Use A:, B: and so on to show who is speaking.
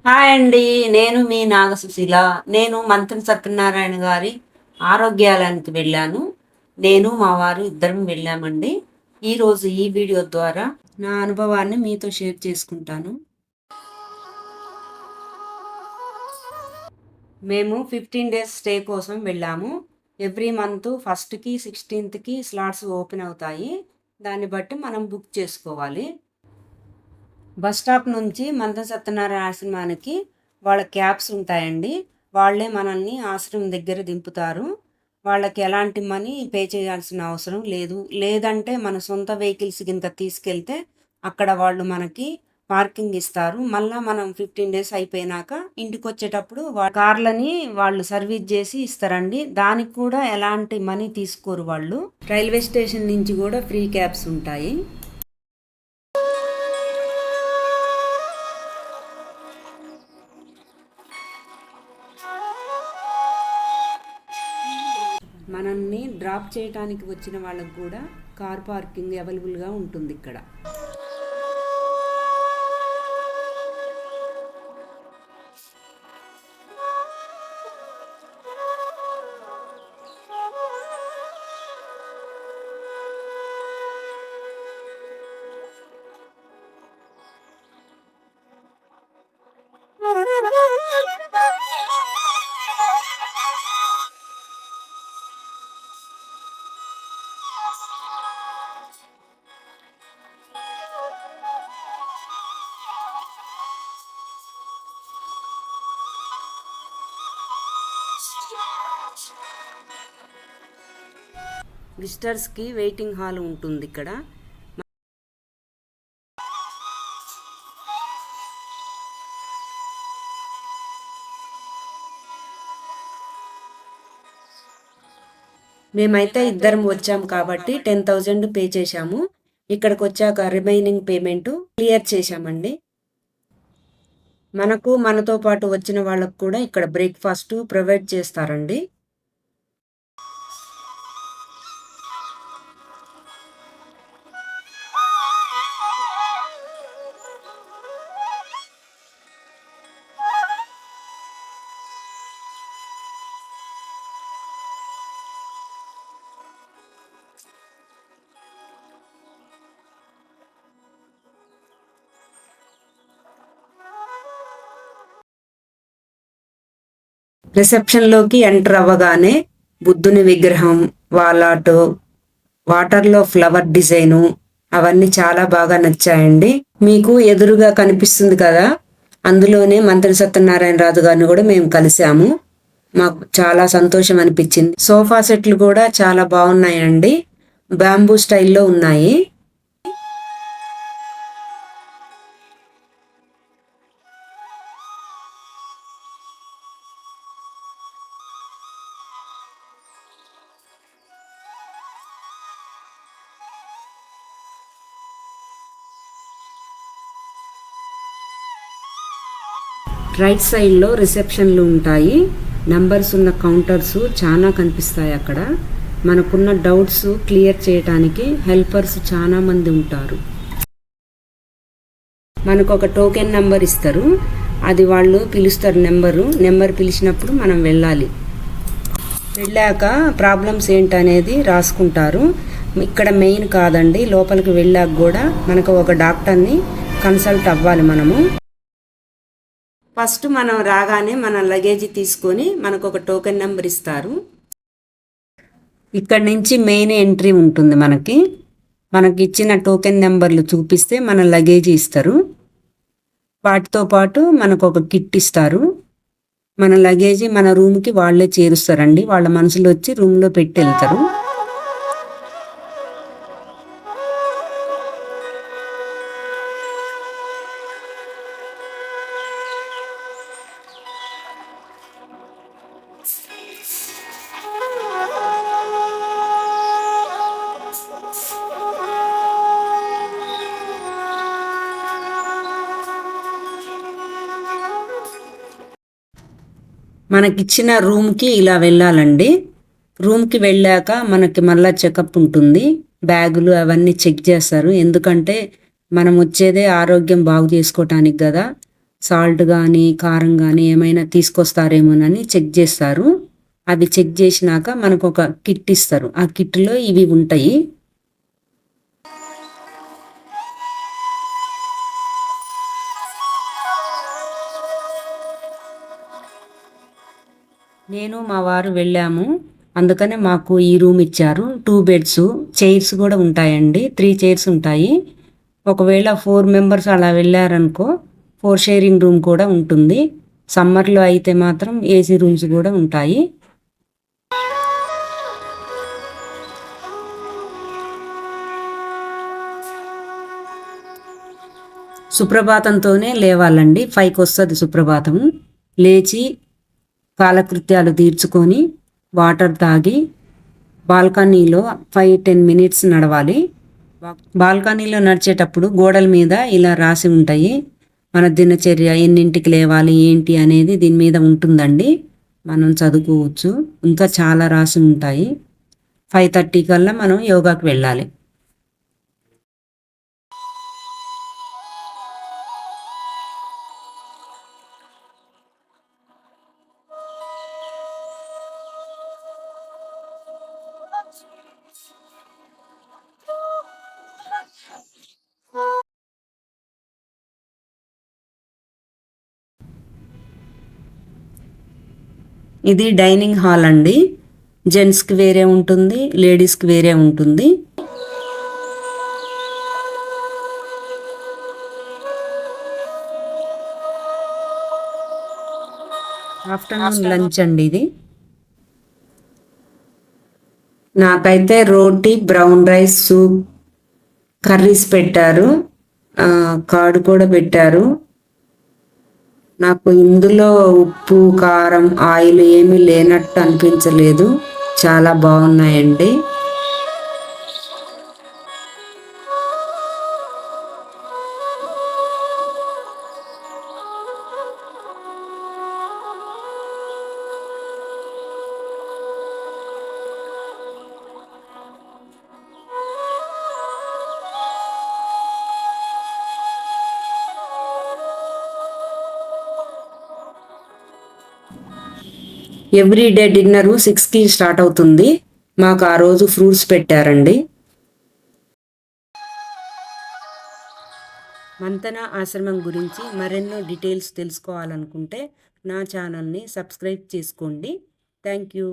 A: Hi అండి. నేను మీ నాగసుశీల. నేను మంత్రి సత్యనారాయణ గారి ఆరోగ్యాలయానికి వెళ్ళాను. నేను మా వారు ఇద్దరం వెళ్ళామండి. ఈరోజు ఈ వీడియో ద్వారా నా అనుభవాన్ని మీతో షేర్ చేసుకుంటాను. మేము 15 డేస్ స్టే కోసం వెళ్ళాము. ఎవ్రీ మంత్ 1కి 16కి స్లాట్స్ ఓపెన్ అవుతాయి. దాన్ని బట్టి మనం బుక్ చేసుకోవాలి. బస్ స్టాప్ నుంచి మంత్రి సత్యనారాయణ ఆశ్రమానికి వాళ్ళ క్యాబ్స్ ఉంటాయండి. వాళ్ళే మనల్ని ఆశ్రమం దగ్గర దింపుతారు. వాళ్ళకి ఎలాంటి మనీ పే చేయాల్సిన అవసరం లేదు. లేదంటే మన సొంత వెహికల్స్ కింద తీసుకెళ్తే అక్కడ వాళ్ళు మనకి పార్కింగ్ ఇస్తారు. మళ్ళీ మనం 15 డేస్ అయిపోయినాక ఇంటికి వచ్చేటప్పుడు కార్లని వాళ్ళు సర్వీస్ చేసి ఇస్తారండి. దానికి కూడా ఎలాంటి మనీ తీసుకోరు వాళ్ళు. రైల్వే స్టేషన్ నుంచి కూడా ఫ్రీ క్యాబ్స్ ఉంటాయి. మనల్ని డ్రాప్ చేయడానికి వచ్చిన వాళ్ళకు కూడా కార్ పార్కింగ్ అవైలబుల్గా ఉంటుంది ఇక్కడ. విజిటర్స్కి వెయిటింగ్ హాల్ ఉంటుంది ఇక్కడ. మేమైతే ఇద్దరం వచ్చాం కాబట్టి 10,000 పే చేశాము. ఇక్కడికి వచ్చాక రిమైనింగ్ పేమెంట్ క్లియర్ చేశామండి. మనతో పాటు వచ్చిన వాళ్ళకు కూడా ఇక్కడ బ్రేక్ఫాస్ట్ ప్రొవైడ్ చేస్తారండి. రిసెప్షన్లోకి ఎంటర్ అవ్వగానే బుద్ధుని విగ్రహం, వాల్ ఆర్ట్, వాటర్లో ఫ్లవర్ డిజైను అవన్నీ చాలా బాగా నచ్చాయండి. మీకు ఎదురుగా కనిపిస్తుంది కదా, అందులోనే మంత్రి సత్యనారాయణ రాజు గారిని కూడా మేము కలిసాము. మాకు చాలా సంతోషం అనిపించింది. సోఫా సెట్లు కూడా చాలా బాగున్నాయండి. బ్యాంబూ స్టైల్లో ఉన్నాయి. రైట్ సైడ్లో రిసెప్షన్లు ఉంటాయి. నెంబర్స్ ఉన్న కౌంటర్స్ చాలా కనిపిస్తాయి అక్కడ. మనకున్న డౌట్స్ క్లియర్ చేయడానికి హెల్పర్స్ చాలా మంది ఉంటారు. మనకు ఒక టోకెన్ నెంబర్ ఇస్తారు. అది వాళ్ళు పిలుస్తారు. నెంబర్ పిలిచినప్పుడు మనం వెళ్ళాలి. వెళ్ళాక ప్రాబ్లమ్స్ ఏంటనేది రాసుకుంటారు. ఇక్కడ మెయిన్ కాదండి, లోపలికి వెళ్ళాక కూడా మనకు ఒక డాక్టర్ని కన్సల్ట్ అవ్వాలి మనము. ఫస్ట్ మనం రాగానే మన లగేజీ తీసుకొని మనకు ఒక టోకెన్ నెంబర్ ఇస్తారు. ఇక్కడ నుంచి మెయిన్ ఎంట్రీ ఉంటుంది. మనకి ఇచ్చిన టోకెన్ నెంబర్లు చూపిస్తే మన లగేజీ ఇస్తారు. వాటితో పాటు మనకు ఒక కిట్ ఇస్తారు. మన లగేజీ మన రూమ్కి వాళ్ళే చేరుస్తారండి. వాళ్ళ మనుషులు వచ్చి రూమ్లో పెట్టి వెళ్తారు. మనకిచ్చిన రూమ్కి ఇలా వెళ్ళాలండి. రూమ్కి వెళ్ళాక మనకి మళ్ళీ చెకప్ ఉంటుంది. బ్యాగులు అవన్నీ చెక్ చేస్తారు. ఎందుకంటే మనం వచ్చేదే ఆరోగ్యం బాగు చేసుకోవటానికి కదా. సాల్ట్ కానీ కారం కానీ ఏమైనా తీసుకొస్తారేమోనని చెక్ చేస్తారు. అవి చెక్ చేసినాక మనకు ఒక కిట్ ఇస్తారు. ఆ కిట్లో ఇవి ఉంటాయి. నేను మా వారు వెళ్ళాము. అందుకనే మాకు ఈ రూమ్ ఇచ్చారు. 2 బెడ్స్, చైర్స్ కూడా ఉంటాయండి. 3 చైర్స్ ఉంటాయి. ఒకవేళ 4 మెంబర్స్ అలా వెళ్ళారనుకో 4 షేరింగ్ రూమ్ కూడా ఉంటుంది. సమ్మర్లో అయితే మాత్రం ఏసీ రూమ్స్ కూడా ఉంటాయి. సుప్రభాతంతోనే లేవాలండి. 5కి వస్తుంది సుప్రభాతం. లేచి కాలకృత్యాలు తీర్చుకొని వాటర్ తాగి బాల్కనీలో 5-10 మినిట్స్ నడవాలి. బాల్కనీలో నడిచేటప్పుడు గోడల మీద ఇలా రాసి ఉంటాయి. మన దినచర్య ఎన్నింటికి లేవాలి ఏంటి అనేది దీని మీద ఉంటుందండి. మనం చదువుకోవచ్చు. ఇంకా చాలా రాసి ఉంటాయి. 5:30 కల్లా మనం యోగాకి వెళ్ళాలి. ఇది డైనింగ్ హాల్ అండి. జెంట్స్కి వేరే ఉంటుంది, లేడీస్కి వేరే ఉంటుంది. ఆఫ్టర్నూన్ లంచ్ అండి ఇది. నాకైతే రోటీ, బ్రౌన్ రైస్, సూప్, కర్రీస్ పెట్టారు. కార్డ్ కూడా పెట్టారు. నాకు ఇందులో ఉప్పు, కారం, ఆయిల్ ఏమీ లేనట్టు అనిపించలేదు. చాలా బాగున్నాయండి. ఎవ్రీడే డిన్నరు 6కి స్టార్ట్ అవుతుంది. మాకు ఆ రోజు ఫ్రూట్స్ పెట్టారండి. మంతెన ఆశ్రమం గురించి మరెన్నో డీటెయిల్స్ తెలుసుకోవాలనుకుంటే నా ఛానల్ని సబ్స్క్రైబ్ చేసుకోండి. Thank you.